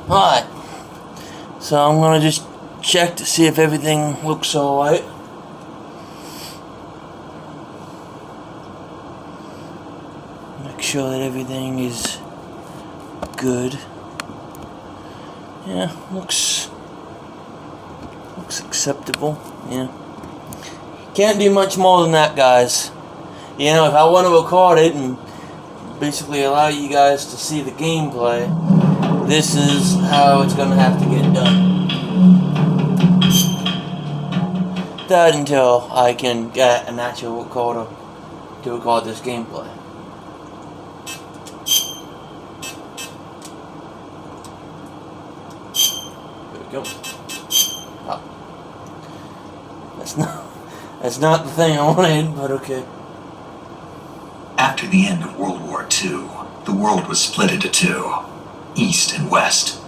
Alright, so I'm gonna just check to see if everything looks alright. Make sure that everything is good. Yeah, looks acceptable. Yeah, can't do much more than that, guys. You know, if I want to record it and basically allow you guys to see the gameplay, this is how it's gonna have to get done. That until I can get an actual recorder to record this gameplay. There we go. Oh. That's not the thing I wanted, but okay. After the end of World War II, the world was split into two, East and West.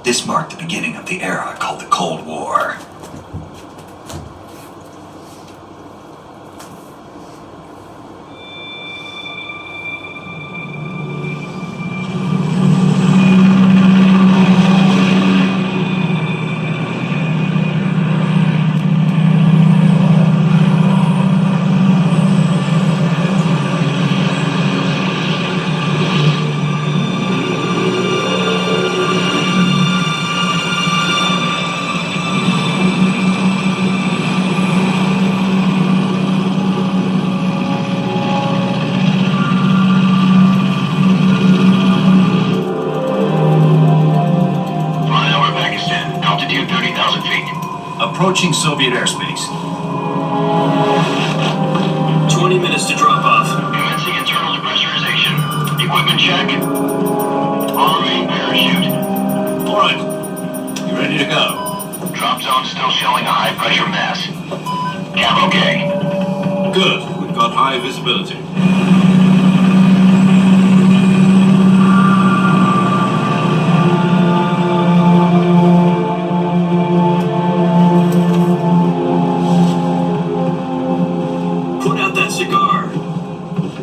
This marked the beginning of the era called the Cold War. Approaching Soviet airspace. 20 minutes to drop off. Commencing internal depressurization. Equipment check. Arming parachute. All right. You ready to go? Drop zone still showing a high pressure mass. Cap okay. Good. We've got high visibility.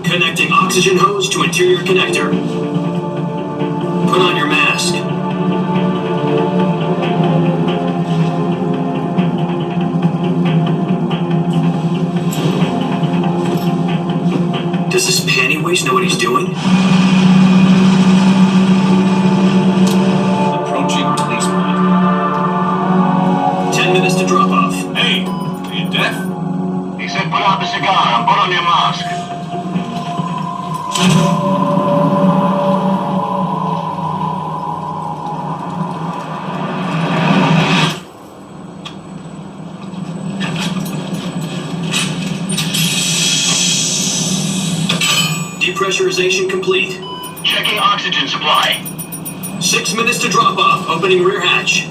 Connecting oxygen hose to interior connector. Put on your mask. Does this panty waste know what he's doing? Approaching release point. 10 minutes to drop off. Hey, are you deaf? He said put out the cigar and put on your mask. Depressurization complete. Checking oxygen supply. 6 minutes to drop off. Opening rear hatch.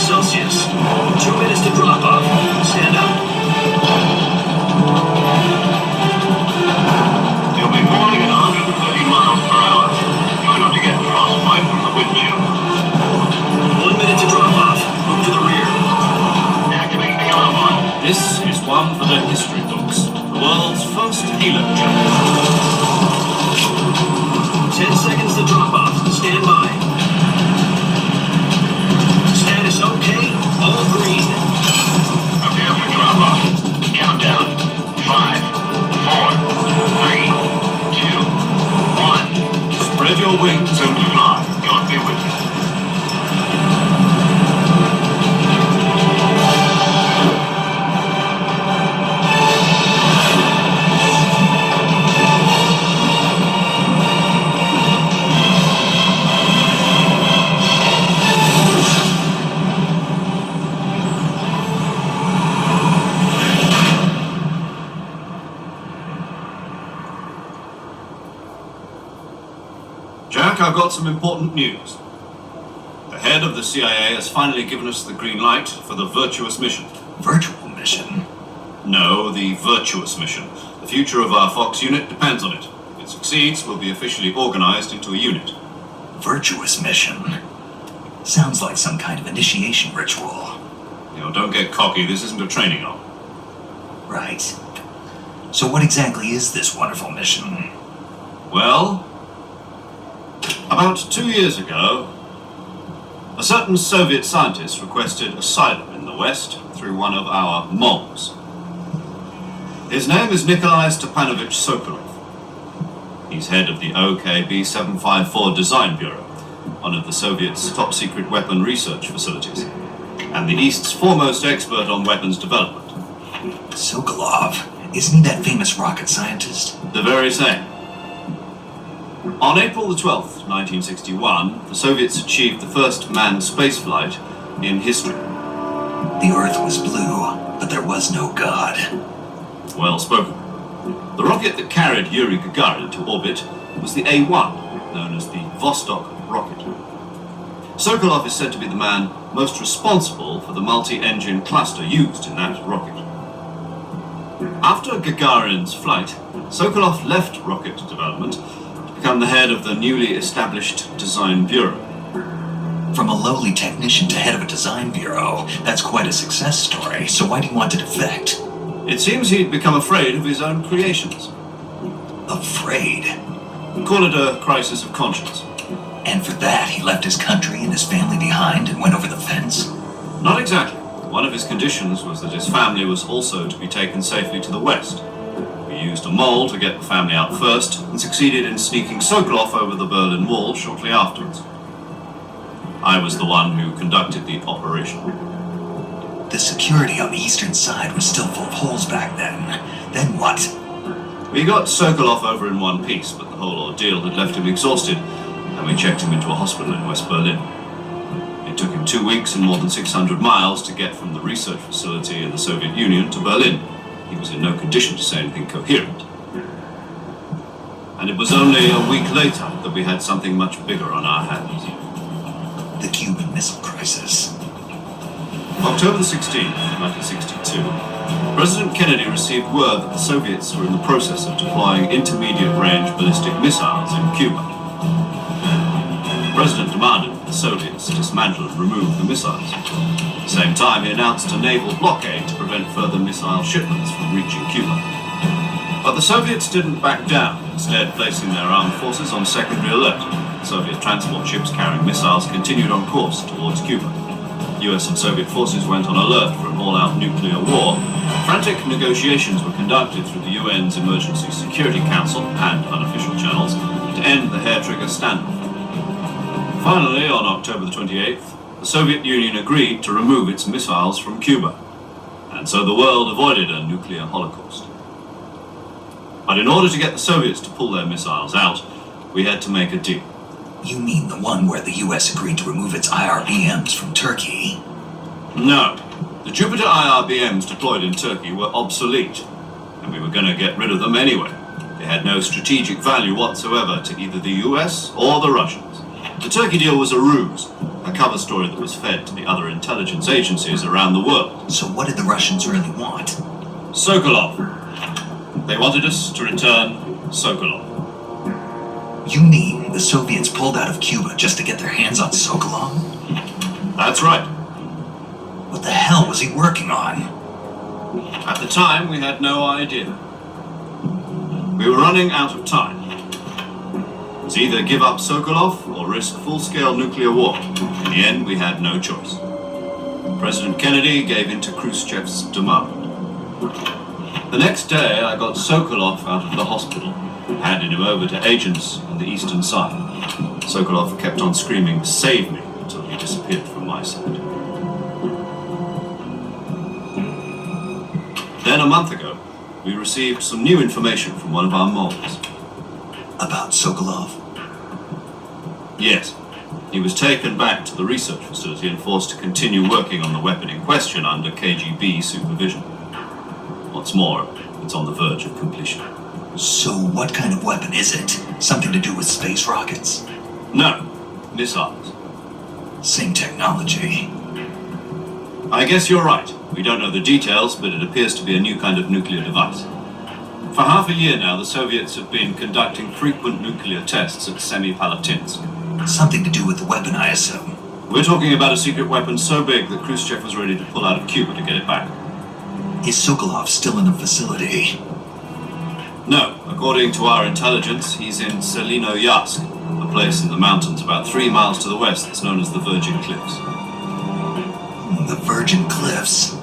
Celsius. 2 minutes to drop off. Stand up. They'll be falling at 130 miles per hour. Try not to get frostbite from the windshield. 1 minute to drop off. Move to the rear. Activate the alarm on. This is one for the history books. The world's first Halo jump. 10 seconds to drop off. Stand by. Status okay. All green. Prepare for drop off. Countdown. 5, 4, 3, 2, 1. Spread your wings and Fly. God be with you. Jack, I've got some important news. The head of the CIA has finally given us the green light for the Virtuous mission. Virtual mission? No, the Virtuous mission. The future of our Fox unit depends on it. If it succeeds, we'll be officially organized into a unit. Virtuous mission. Sounds like some kind of initiation ritual. Don't get cocky. This isn't a training arm. Right. So what exactly is this wonderful mission? Well, about 2 years ago, a certain Soviet scientist requested asylum in the West through one of our moles. His name is Nikolai Stepanovich Sokolov. He's head of the OKB 754 Design Bureau, one of the Soviets' top-secret weapon research facilities, and the East's foremost expert on weapons development. Sokolov? Isn't he that famous rocket scientist? The very same. On April the 12th, 1961, the Soviets achieved the first manned spaceflight in history. The Earth was blue, but there was no God. Well spoken. The rocket that carried Yuri Gagarin to orbit was the A-1, known as the Vostok rocket. Sokolov is said to be the man most responsible for the multi-engine cluster used in that rocket. After Gagarin's flight, Sokolov left rocket development to become the head of the newly established Design Bureau. From a lowly technician to head of a design bureau, that's quite a success story, so why do you want to defect? It seems he'd become afraid of his own creations. Afraid? Call it a crisis of conscience. And for that, he left his country and his family behind and went over the fence? Not exactly. One of his conditions was that his family was also to be taken safely to the West. We used a mole to get the family out first, and succeeded in sneaking Sokolov over the Berlin Wall shortly afterwards. I was the one who conducted the operation. The security on the eastern side was still full of holes back then. Then what? We got Sokolov over in one piece, but the whole ordeal had left him exhausted, and we checked him into a hospital in West Berlin. It took him 2 weeks and more than 600 miles to get from the research facility in the Soviet Union to Berlin. He was in no condition to say anything coherent. And it was only a week later that we had something much bigger on our hands. The Cuban Missile Crisis. October the 16th, 1962, President Kennedy received word that the Soviets were in the process of deploying intermediate-range ballistic missiles in Cuba. The President demanded that the Soviets dismantle and remove the missiles. At the same time, he announced a naval blockade to prevent further missile shipments from reaching Cuba. But the Soviets didn't back down, instead placing their armed forces on secondary alert. Soviet transport ships carrying missiles continued on course towards Cuba. US and Soviet forces went on alert for an all-out nuclear war. Frantic negotiations were conducted through the UN's Emergency Security Council and unofficial channels to end the hair-trigger standoff. Finally, on October the 28th, the Soviet Union agreed to remove its missiles from Cuba, and so the world avoided a nuclear holocaust. But in order to get the Soviets to pull their missiles out, we had to make a deal. You mean the one where the US agreed to remove its IRBMs from Turkey? No. The Jupiter IRBMs deployed in Turkey were obsolete, and we were going to get rid of them anyway. They had no strategic value whatsoever to either the US or the Russians. The Turkey deal was a ruse, a cover story that was fed to the other intelligence agencies around the world. So what did the Russians really want? Sokolov. They wanted us to return Sokolov. You mean the Soviets pulled out of Cuba just to get their hands on Sokolov? That's right. What the hell was he working on? At the time, we had no idea. We were running out of time. It was either give up Sokolov or risk full-scale nuclear war. In the end, we had no choice. President Kennedy gave in to Khrushchev's demand. The next day, I got Sokolov out of the hospital and handed him over to agents on the eastern side. Sokolov kept on screaming, "Save me," until he disappeared from my side. Then a month ago, we received some new information from one of our moles. About Sokolov? Yes. He was taken back to the research facility and forced to continue working on the weapon in question under KGB supervision. What's more, it's on the verge of completion. So what kind of weapon is it? Something to do with space rockets? No, missiles. Same technology. I guess you're right. We don't know the details, but it appears to be a new kind of nuclear device. For half a year now, the Soviets have been conducting frequent nuclear tests at Semipalatinsk. Something to do with the weapon, I assume. We're talking about a secret weapon so big that Khrushchev was ready to pull out of Cuba to get it back. Is Sokolov still in the facility? No, according to our intelligence, he's in Selinoyarsk, a place in the mountains about 3 miles to the west that's known as the Virgin Cliffs. The Virgin Cliffs.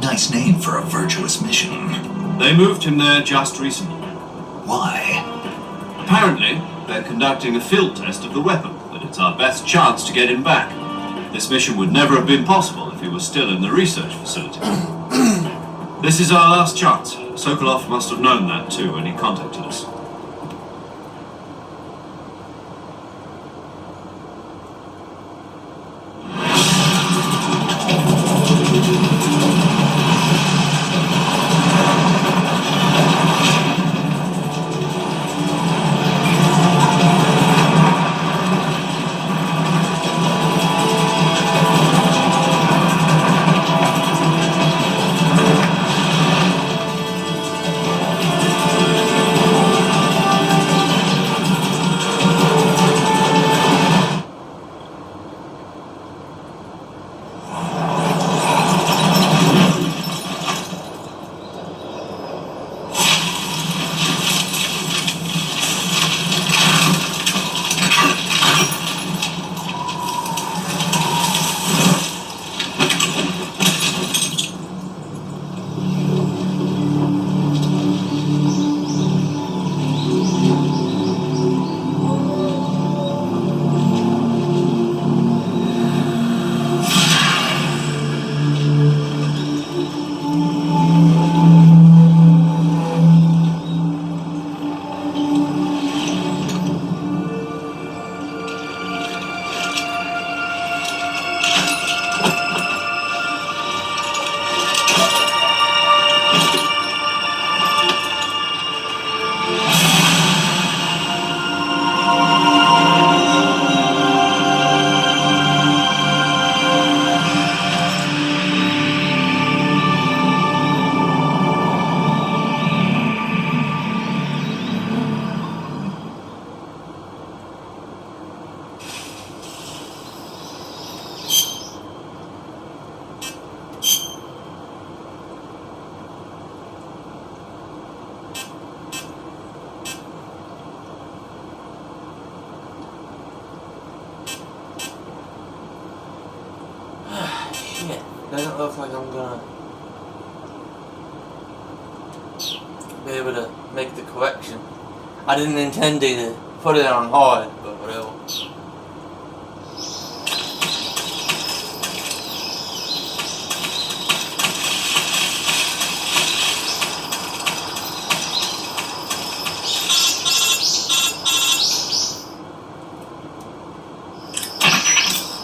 Nice name for a virtuous mission. They moved him there just recently. Why? Apparently, they're conducting a field test of the weapon, but it's our best chance to get him back. This mission would never have been possible if he was still in the research facility. This is our last chance. Sokolov must have known that too when he contacted us. Shit, doesn't look like I'm gonna be able to make the correction. I didn't intend to put it on hard, but whatever.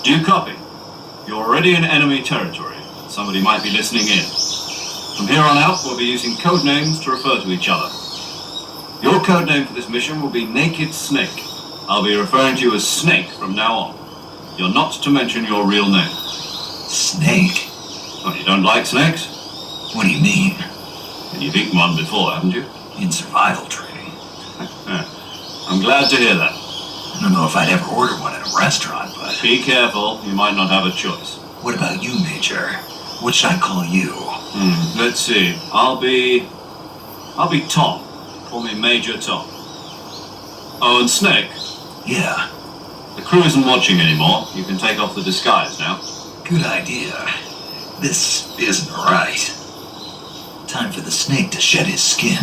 Do you copy? You're already in enemy territory. Somebody might be listening in. From here on out, we'll be using code names to refer to each other. Your code name for this mission will be Naked Snake. I'll be referring to you as Snake from now on. You're not to mention your real name. Snake? Oh, you don't like snakes? What do you mean? And you've eaten one before, haven't you? In survival training. I'm glad to hear that. I don't know if I'd ever order one at a restaurant, but... Be careful, you might not have a choice. What about you, Major? What should I call you? Let's see. I'll be Tom. Call me Major Tom. Oh, and Snake. Yeah, The crew isn't watching anymore. You can take off the disguise now. good idea. This isn't right. Time for the snake to shed his skin.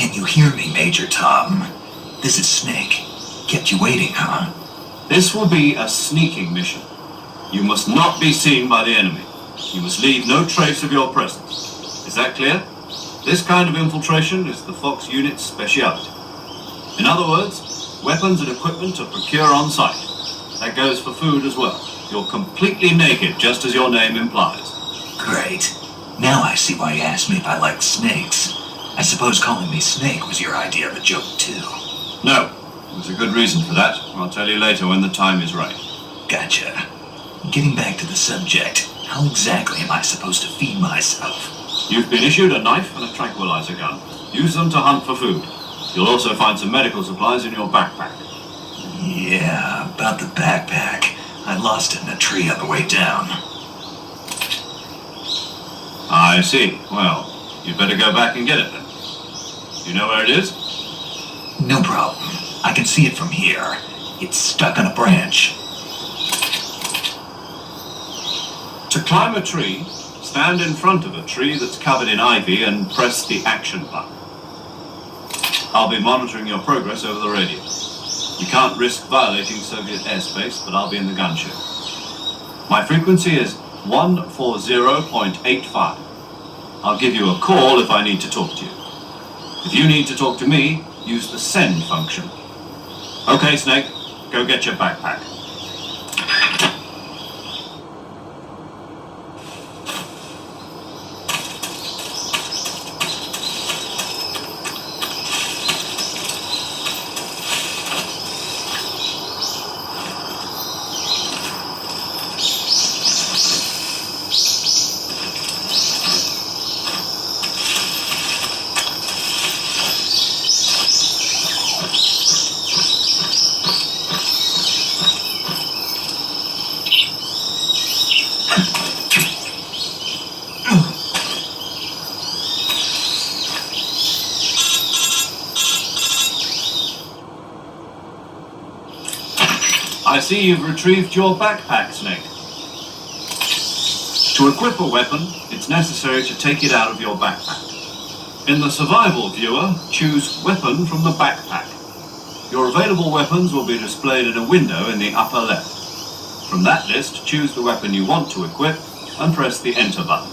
Can't you hear me, Major Tom? This is Snake. Kept you waiting, huh? This will be a sneaking mission. You must not be seen by the enemy. You must leave no trace of your presence. Is that clear? This kind of infiltration is the Fox unit's speciality. In other words, weapons and equipment are procure on site. That goes for food as well. You're completely naked, just as your name implies. Great. Now I see why you asked me if I liked snakes. I suppose calling me Snake was your idea of a joke, too. No, there's a good reason for that. I'll tell you later when the time is right. Gotcha. Getting back to the subject, how exactly am I supposed to feed myself? You've been issued a knife and a tranquilizer gun. Use them to hunt for food. You'll also find some medical supplies in your backpack. Yeah, about the backpack. I lost it in a tree on the way down. I see. Well, you'd better go back and get it then. You know where it is? No problem. I can see it from here. It's stuck on a branch. To climb a tree, stand in front of a tree that's covered in ivy and press the action button. I'll be monitoring your progress over the radio. You can't risk violating Soviet airspace, but I'll be in the gun show. My frequency is 140.85. I'll give you a call if I need to talk to you. If you need to talk to me, use the send function. Okay, Snake, go get your backpack. I see you've retrieved your backpack, Snake. To equip a weapon, it's necessary to take it out of your backpack. In the survival viewer, choose Weapon from the backpack. Your available weapons will be displayed in a window in the upper left. From that list, choose the weapon you want to equip and press the Enter button.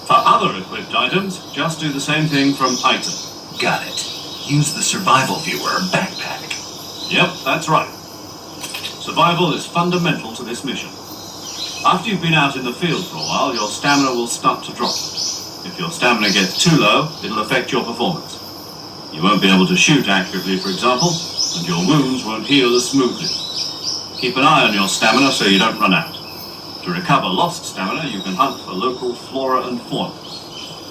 For other equipped items, just do the same thing from Item. Got it. Use the survival viewer backpack. Yep, that's right. Survival is fundamental to this mission. After you've been out in the field for a while, your stamina will start to drop. If your stamina gets too low, it'll affect your performance. You won't be able to shoot accurately, for example, and your wounds won't heal as smoothly. Keep an eye on your stamina so you don't run out. To recover lost stamina, you can hunt for local flora and fauna.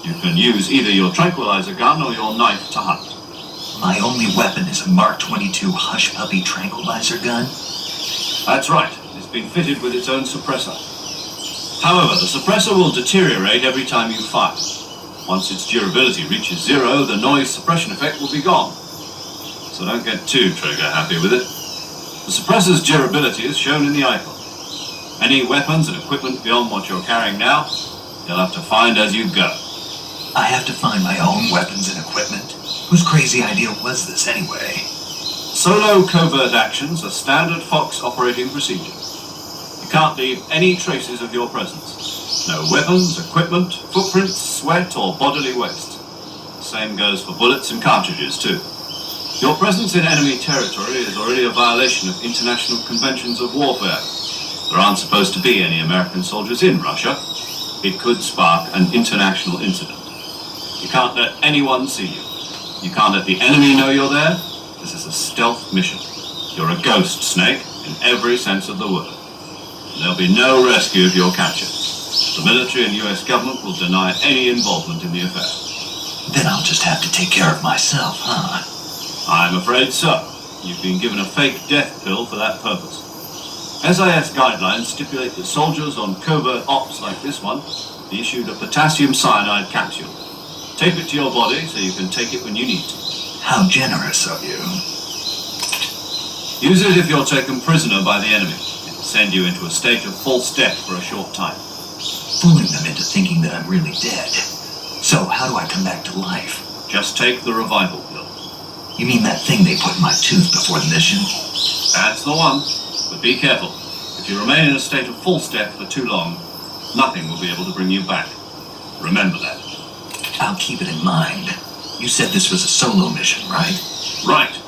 You can use either your tranquilizer gun or your knife to hunt. My only weapon is a Mark 22 Hush Puppy tranquilizer gun? That's right. It's been fitted with its own suppressor. However, the suppressor will deteriorate every time you fire. Once its durability reaches 0, the noise suppression effect will be gone. So don't get too trigger happy with it. The suppressor's durability is shown in the icon. Any weapons and equipment beyond what you're carrying now, you'll have to find as you go. I have to find my own weapons and equipment? Whose crazy idea was this anyway? Solo covert actions are standard Fox operating procedure. You can't leave any traces of your presence. No weapons, equipment, footprints, sweat, or bodily waste. The same goes for bullets and cartridges, too. Your presence in enemy territory is already a violation of international conventions of warfare. There aren't supposed to be any American soldiers in Russia. It could spark an international incident. You can't let anyone see you. You can't let the enemy know you're there. This is a stealth mission. You're a ghost, Snake, in every sense of the word. There'll be no rescue if you're captured. The military and US government will deny any involvement in the affair. Then I'll just have to take care of myself, huh? I'm afraid so. You've been given a fake death pill for that purpose. SAS guidelines stipulate that soldiers on covert ops like this one be issued a potassium cyanide capsule. Tape it to your body so you can take it when you need to. How generous of you. Use it if you're taken prisoner by the enemy. It'll send you into a state of false death for a short time. Fooling them into thinking that I'm really dead. So how do I come back to life? Just take the revival pill. You mean that thing they put in my tooth before the mission? That's the one. But be careful. If you remain in a state of false death for too long, nothing will be able to bring you back. Remember that. I'll keep it in mind. You said this was a solo mission, right? Right.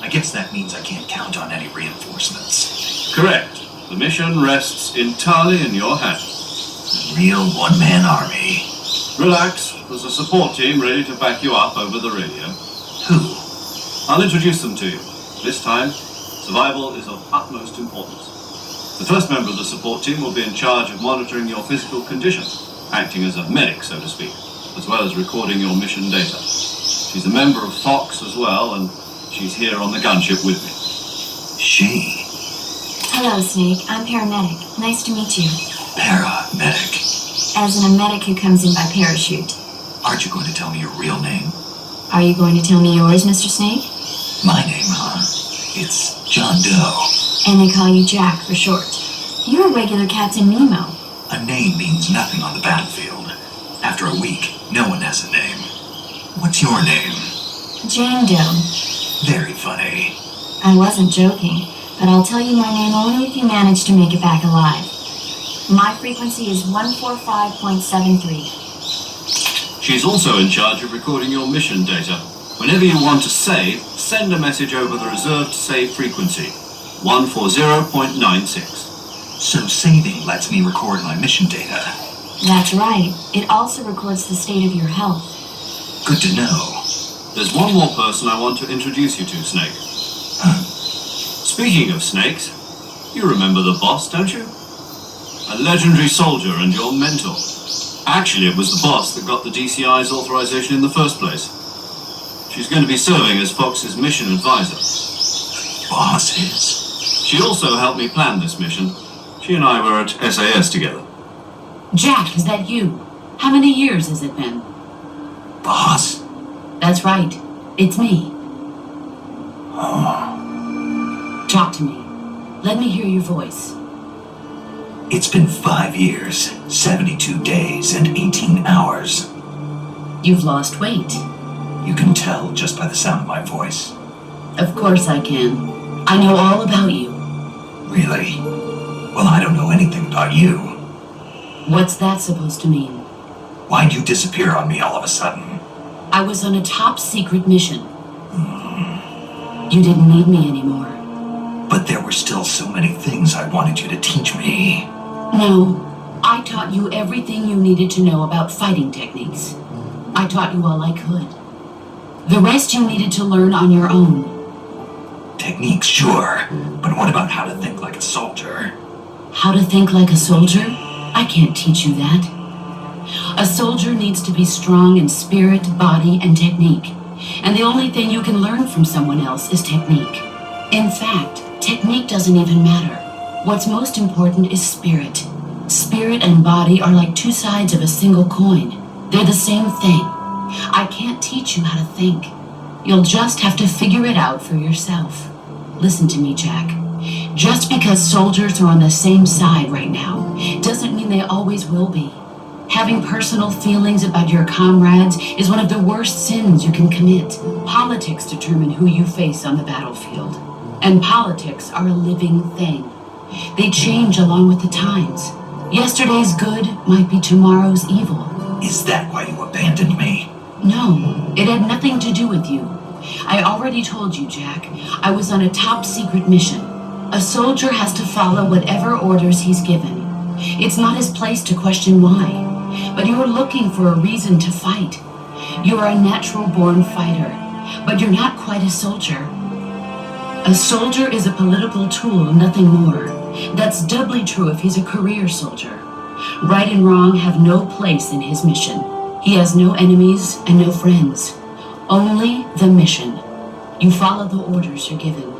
I guess that means I can't count on any reinforcements. Correct. The mission rests entirely in your hands. A real one-man army. Relax. There's a support team ready to back you up over the radio. Who? I'll introduce them to you. This time, survival is of utmost importance. The first member of the support team will be in charge of monitoring your physical condition, acting as a medic, so to speak, as well as recording your mission data. She's a member of Fox as well, and she's here on the gunship with me. She? Hello, Snake. I'm paramedic. Nice to meet you. Paramedic. As in a medic who comes in by parachute. Aren't you going to tell me your real name? Are you going to tell me yours, Mr. Snake? My name, huh? It's John Doe. And they call you Jack for short. You're a regular Captain Nemo. A name means nothing on the battlefield. After a week, no one has a name. What's your name? Jane Doe. Very funny. I wasn't joking, but I'll tell you my name only if you manage to make it back alive. My frequency is 145.73. She's also in charge of recording your mission data. Whenever you want to save, send a message over the reserved save frequency, 140.96. So saving lets me record my mission data. That's right. It also records the state of your health. Good to know. There's one more person I want to introduce you to, Snake. Speaking of snakes, you remember the boss, don't you? A legendary soldier and your mentor. Actually, it was the boss that got the DCI's authorization in the first place. She's going to be serving as Fox's mission advisor. Boss is? She also helped me plan this mission. She and I were at SAS together. Jack, is that you? How many years has it been? Boss? That's right. It's me. Talk to me. Let me hear your voice. It's been 5 years, 72 days, and 18 hours. You've lost weight. You can tell just by the sound of my voice. Of course I can. I know all about you. Really? Well, I don't know anything about you. What's that supposed to mean? Why'd you disappear on me all of a sudden? I was on a top secret mission. You didn't need me anymore. But there were still so many things I wanted you to teach me. No, I taught you everything you needed to know about fighting techniques. I taught you all I could. The rest you needed to learn on your own. Techniques, sure. But what about how to think like a soldier? How to think like a soldier? I can't teach you that. A soldier needs to be strong in spirit, body, and technique. And the only thing you can learn from someone else is technique. In fact, technique doesn't even matter. What's most important is spirit. Spirit and body are like two sides of a single coin. They're the same thing. I can't teach you how to think. You'll just have to figure it out for yourself. Listen to me, Jack. Just because soldiers are on the same side right now doesn't mean they always will be. Having personal feelings about your comrades is one of the worst sins you can commit. Politics determine who you face on the battlefield. And politics are a living thing. They change along with the times. Yesterday's good might be tomorrow's evil. Is that why you abandoned me? No, it had nothing to do with you. I already told you, Jack. I was on a top secret mission. A soldier has to follow whatever orders he's given. It's not his place to question why. But you are looking for a reason to fight. You are a natural-born fighter, but you're not quite a soldier. A soldier is a political tool, nothing more. That's doubly true if he's a career soldier. Right and wrong have no place in his mission. He has no enemies and no friends. Only the mission. You follow the orders you're given.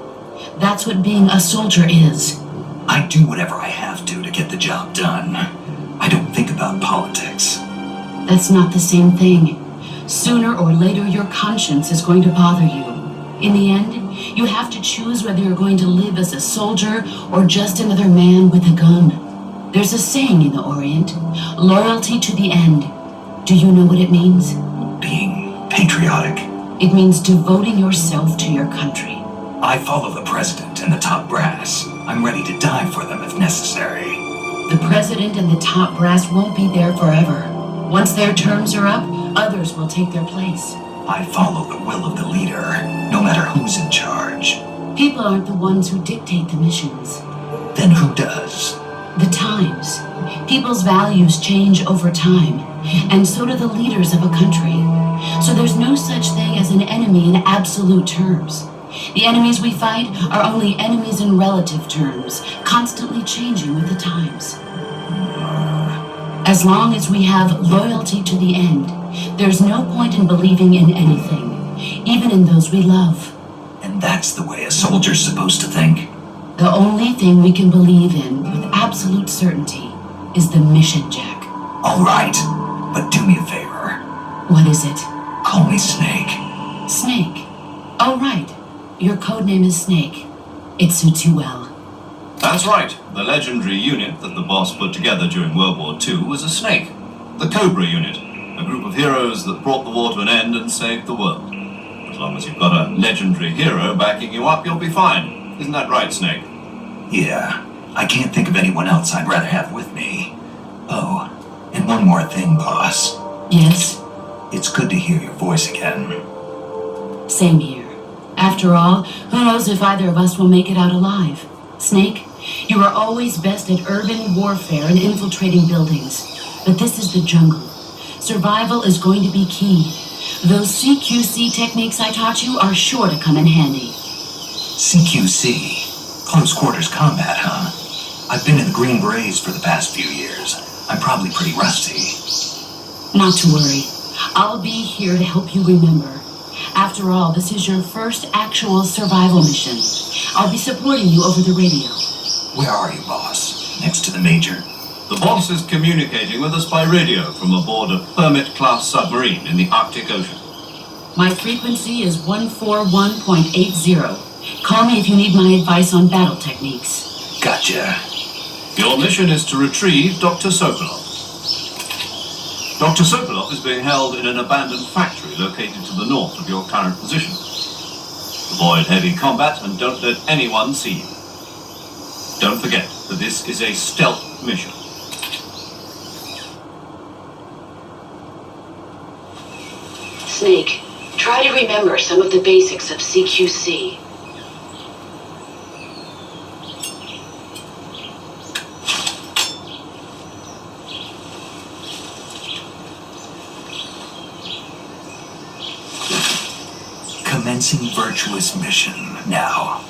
That's what being a soldier is. I do whatever I have to get the job done. I don't think about politics. That's not the same thing. Sooner or later, your conscience is going to bother you. In the end, you have to choose whether you're going to live as a soldier or just another man with a gun. There's a saying in the Orient, loyalty to the end. Do you know what it means? Being Patriotic. It means devoting yourself to your country. I follow the president and the top brass. I'm ready to die for them if necessary. The president and the top brass won't be there forever. Once their terms are up, others will take their place. I follow the will of the leader, no matter who's in charge. People aren't the ones who dictate the missions. Then who does? The times. People's values change over time, and so do the leaders of a country. So there's no such thing as an enemy in absolute terms. The enemies we fight are only enemies in relative terms, constantly changing with the times. As long as we have loyalty to the end, there's no point in believing in anything, even in those we love. And that's the way a soldier's supposed to think. The only thing we can believe in with absolute certainty is the mission, Jack. All right, but do me a favor. What is it? Call me Snake. Snake. Oh, right. Your codename is Snake. It suits you well. That's right. The legendary unit that the boss put together during World War II was a snake. The Cobra unit. A group of heroes that brought the war to an end and saved the world. As long as you've got a legendary hero backing you up, you'll be fine. Isn't that right, Snake? Yeah, I can't think of anyone else I'd rather have with me. Oh, and one more thing, boss. Yes? It's good to hear your voice again. Same here. After all, who knows if either of us will make it out alive? Snake, you are always best at urban warfare and infiltrating buildings. But this is the jungle. Survival is going to be key. Those CQC techniques I taught you are sure to come in handy. CQC? Close quarters combat, huh? I've been in the Green Berets for the past few years. I'm probably pretty rusty. Not to worry. I'll be here to help you remember. After all, this is your first actual survival mission. I'll be supporting you over the radio. Where are you, boss? Next to the major? The boss is communicating with us by radio from aboard a Hermit-class submarine in the Arctic Ocean. My frequency is 141.80. Call me if you need my advice on battle techniques. Gotcha. Your mission is to retrieve Dr. Sokolov. Dr. Sokolov is being held in an abandoned factory located to the north of your current position. Avoid heavy combat and don't let anyone see you. Don't forget that this is a stealth mission. Snake, try to remember some of the basics of CQC. Commencing virtuous mission now.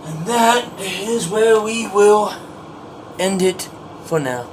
And that is where we will end it for now.